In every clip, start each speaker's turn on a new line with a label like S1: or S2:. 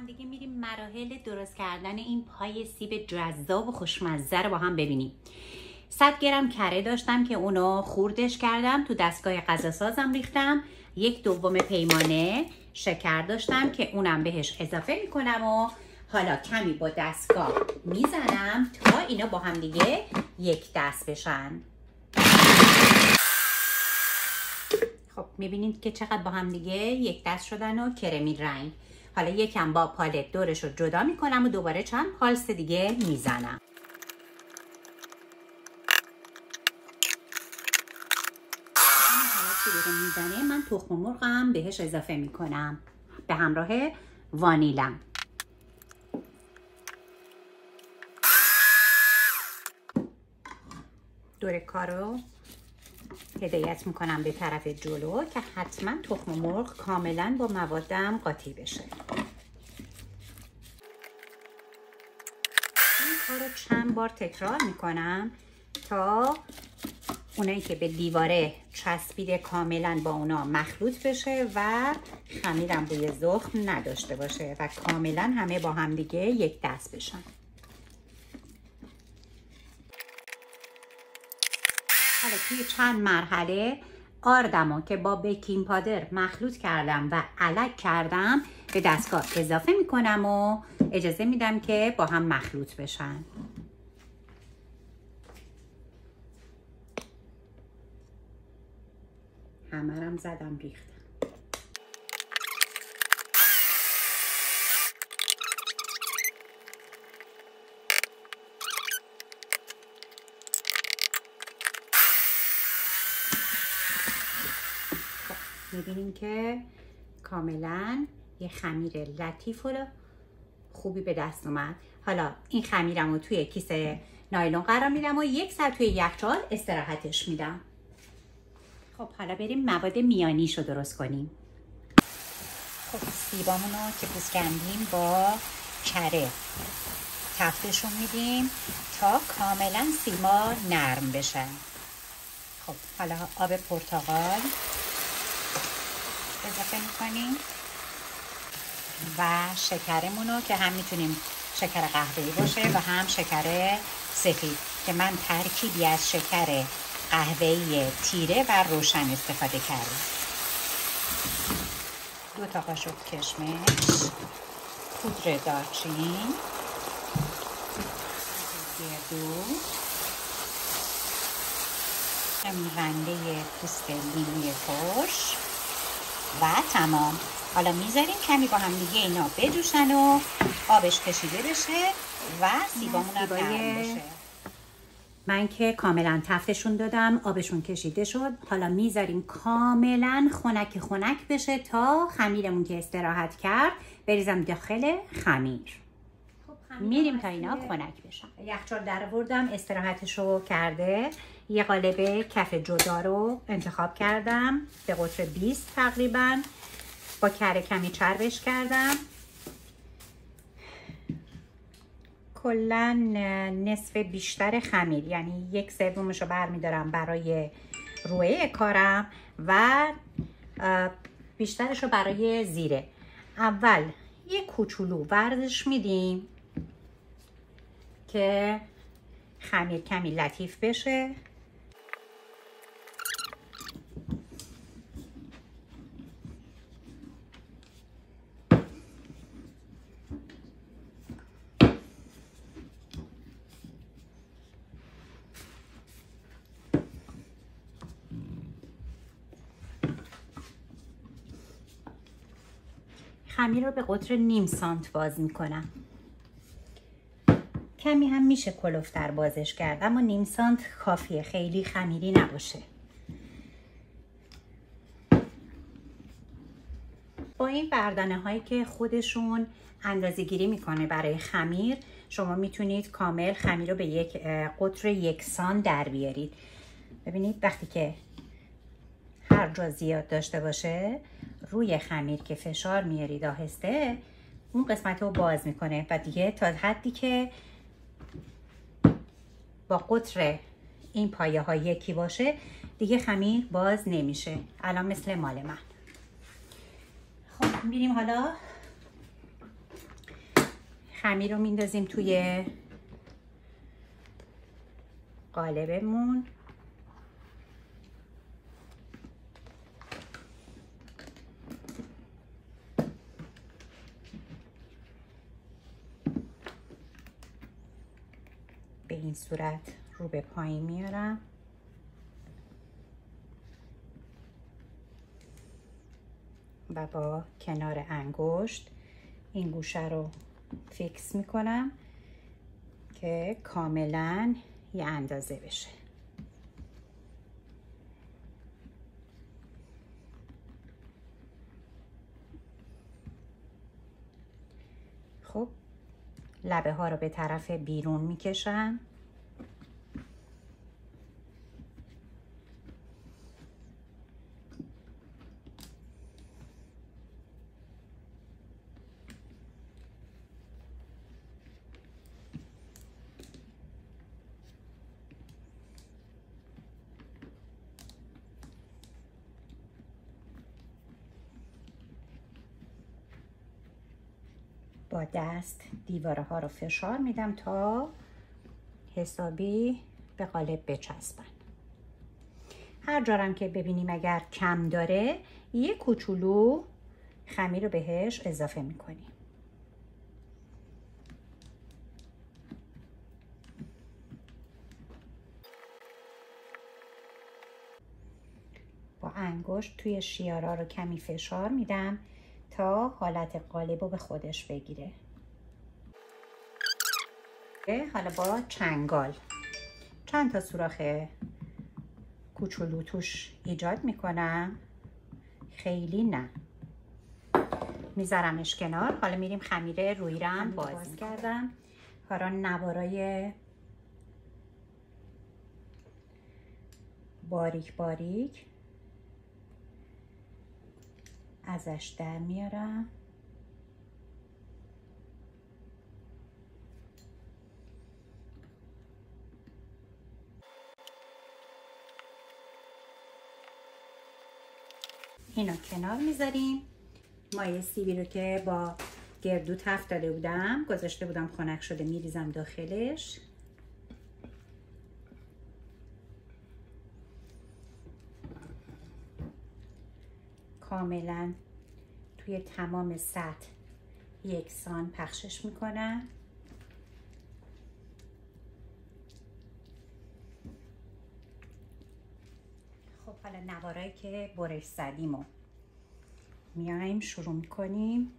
S1: هم دیگه میریم مراحل درست کردن این پای سیب جذاب و خوشمزه رو با هم ببینیم. 100 گرم کره داشتم که اونو خوردش کردم، تو دستگاه غذاسازم ریختم. 1/2 پیمانه شکر داشتم که اونم بهش اضافه میکنم و حالا کمی با دستگاه میزنم تا اینا با هم دیگه یک دست بشن. خب میبینید که چقدر با هم دیگه یک دست شدن و کرمی رنگ. حالا یکم با پالت دورش رو جدا میکنم و دوباره چند پالس دیگه میزنم. حالا که دیگه میزنه من تخم مرغم بهش اضافه میکنم به همراه وانیلم. دور کارو هدایت میکنم به طرف جلو که حتما تخم مرغ کاملا با موادم قاطی بشه. این کارو چند بار تکرار میکنم تا اونایی که به دیواره چسبیده کاملا با اونا مخلوط بشه و خمیرم بوی زخم نداشته باشه و کاملا همه با هم دیگه یک دست بشن. حالا توی چند مرحله آردمو که با بیکینگ پاودر مخلوط کردم و الک کردم به دستگاه اضافه میکنم و اجازه میدم که با هم مخلوط بشن. همه رم زدم ریختم. میبینیم که کاملا یه خمیر لطیف و خوبی به دست اومد. حالا این خمیرم رو توی کیس نایلون قرار میدم و 1 ساعت توی یخچال استراحتش میدم. خب حالا بریم مواد میانیش رو درست کنیم. خب سیبامون رو که پوست کندیم با کره تفتشون میدیم تا کاملا سیبا نرم بشن. خب حالا آب پرتقال اضافه میکنیم و شکرمون رو که هم میتونیم شکر قهوه‌ای باشه و هم شکر سفید که من ترکیبی از شکر قهوه‌ای تیره و روشن استفاده کردم. 2 تا قاشق کشمش، پودر دارچین، گردو، همین رنده پوست لیموی خشک و تمام. حالا میذاریم کمی با هم دیگه اینا بجوشن و آبش کشیده بشه و سیبامون هم نرم بشه. من که کاملا تفتشون دادم، آبشون کشیده شد. حالا میذاریم کاملا خنک خنک بشه تا خمیرمون که استراحت کرد بریزم داخل خمیر. میریم تا اینا خنک بشن. یخچال در آوردم، استراحتشو کرده. یه قالب کف جدا رو انتخاب کردم به قطر 20 تقریبا. با کره کمی چربش کردم. کلا نصف بیشتر خمیر یعنی 1/3 رو برمیدارم برای روی کارم و بیشترش رو برای زیره. اول یه کوچولو ورزش میدیم که خمیر کمی لطیف بشه. خمیر رو به قطر نیم سانت باز میکنم. کمی هم میشه کلوفتر بازش کرد اما نیم سانت کافیه، خیلی خمیری نباشه. با این بردانه هایی که خودشون اندازه گیری میکنه برای خمیر شما میتونید کامل خمیر رو به یک قطر یکسان در بیارید. ببینید وقتی که هر جا زیاد داشته باشه روی خمیر که فشار میارید آهسته اون قسمت رو باز میکنه و دیگه تا حدی که با قطر این پایه ها یکی باشه دیگه خمیر باز نمیشه. الان مثل مال من. خب میریم حالا خمیر رو میندازیم توی قالبمون. به این صورت رو به پایین میارم. و با کنار انگشت این گوشه رو فیکس میکنم که کاملا یه اندازه بشه. خب لبه ها رو به طرف بیرون میکشم. با دست دیواره ها رو فشار میدم تا حسابی به قالب بچسبن. هر جارم که ببینیم اگر کم داره یه کوچولو خمیر رو بهش اضافه میکنیم. با انگشت توی شیارا رو کمی فشار میدم تا حالت قالب رو به خودش بگیره. حالا با چنگال چند تا سوراخ کوچولو توش ایجاد میکنم، خیلی نه، میذارمش کنار. حالا میریم خمیر روی رم باز کردم. حالا نوارای باریک باریک ازش در میارم. اینو کنار میذاریم. مایه سیبی رو که با گردو تفت داده بودم گذاشته بودم خنک شده میریزم داخلش. کاملا توی تمام سطح یکسان پخشش میکنم. خب حالا نوارایی که برش زدیم و میایم شروع میکنیم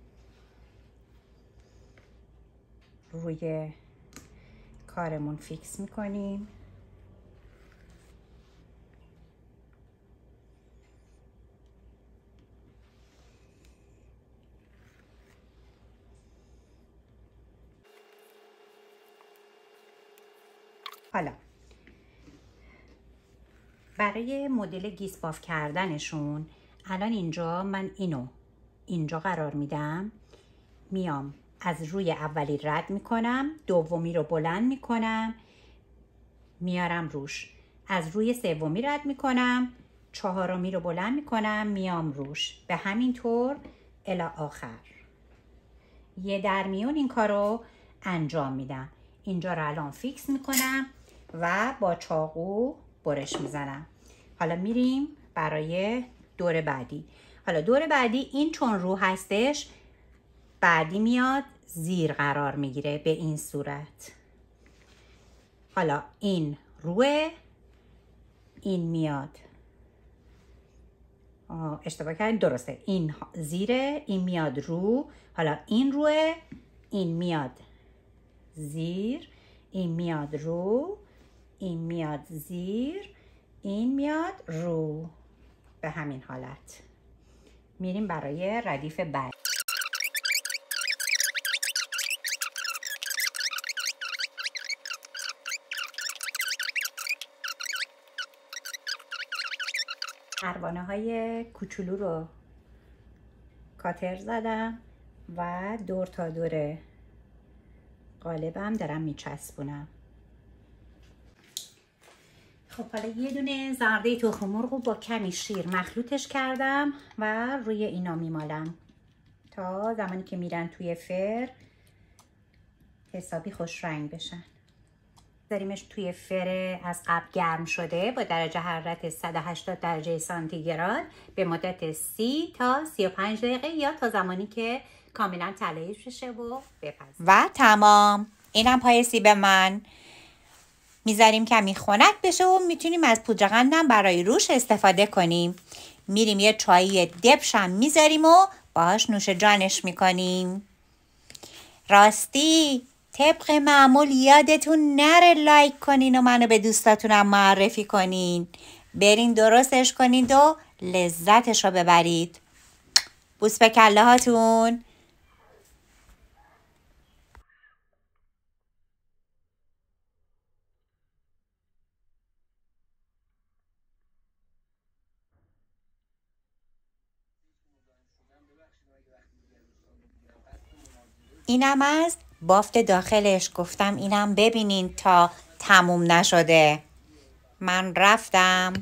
S1: روی کارمون فیکس میکنیم. حالا برای مدل گیس باف کردنشون الان اینجا من اینجا قرار میدم. میام از روی اولی رد میکنم، دومی رو بلند میکنم میارم روش، از روی سومی رد میکنم، چهارمی رو بلند میکنم میام روش، به همین طور الی آخر. یه درمیون این کار رو انجام میدم. اینجا رو الان فیکس میکنم و با چاقو برش میزنم. حالا میریم برای دور بعدی. حالا دور بعدی این چون رو هستش بعدی میاد زیر قرار میگیره به این صورت. حالا این روه، این میاد اشتباه کردم، درسته، این زیره، این میاد رو. حالا این روه، این میاد زیر، این میاد رو، این میاد زیر، این میاد رو. به همین حالت میریم برای ردیف بعد. پروانه های کوچولو رو کاتر زدم و دور تا دور قالبم دارم میچسبونم. خب حالا یه دونه زرده تخم مرغ رو با کمی شیر مخلوطش کردم و روی اینا میمالم تا زمانی که میرن توی فر حسابی خوش رنگ بشن. بذاریمش توی فر از قبل گرم شده با درجه حرارت 180 درجه سانتیگراد به مدت 30 تا 35 دقیقه یا تا زمانی که کاملا طلایی بشه و بپزه. و تمام. اینم پای سیب من. میذاریم کمی خنک بشه و میتونیم از پودر قندم برای روش استفاده کنیم. میریم یه چایی دبشم میذاریم و باهاش نوش جانش میکنیم. راستی طبق معمول یادتون نره لایک کنین و منو به دوستاتونم معرفی کنین. برین درستش کنید و لذتش رو ببرید. بوس به کله هاتون. اینم از بافت داخلش. گفتم اینم ببینین تا تموم نشده. من رفتم.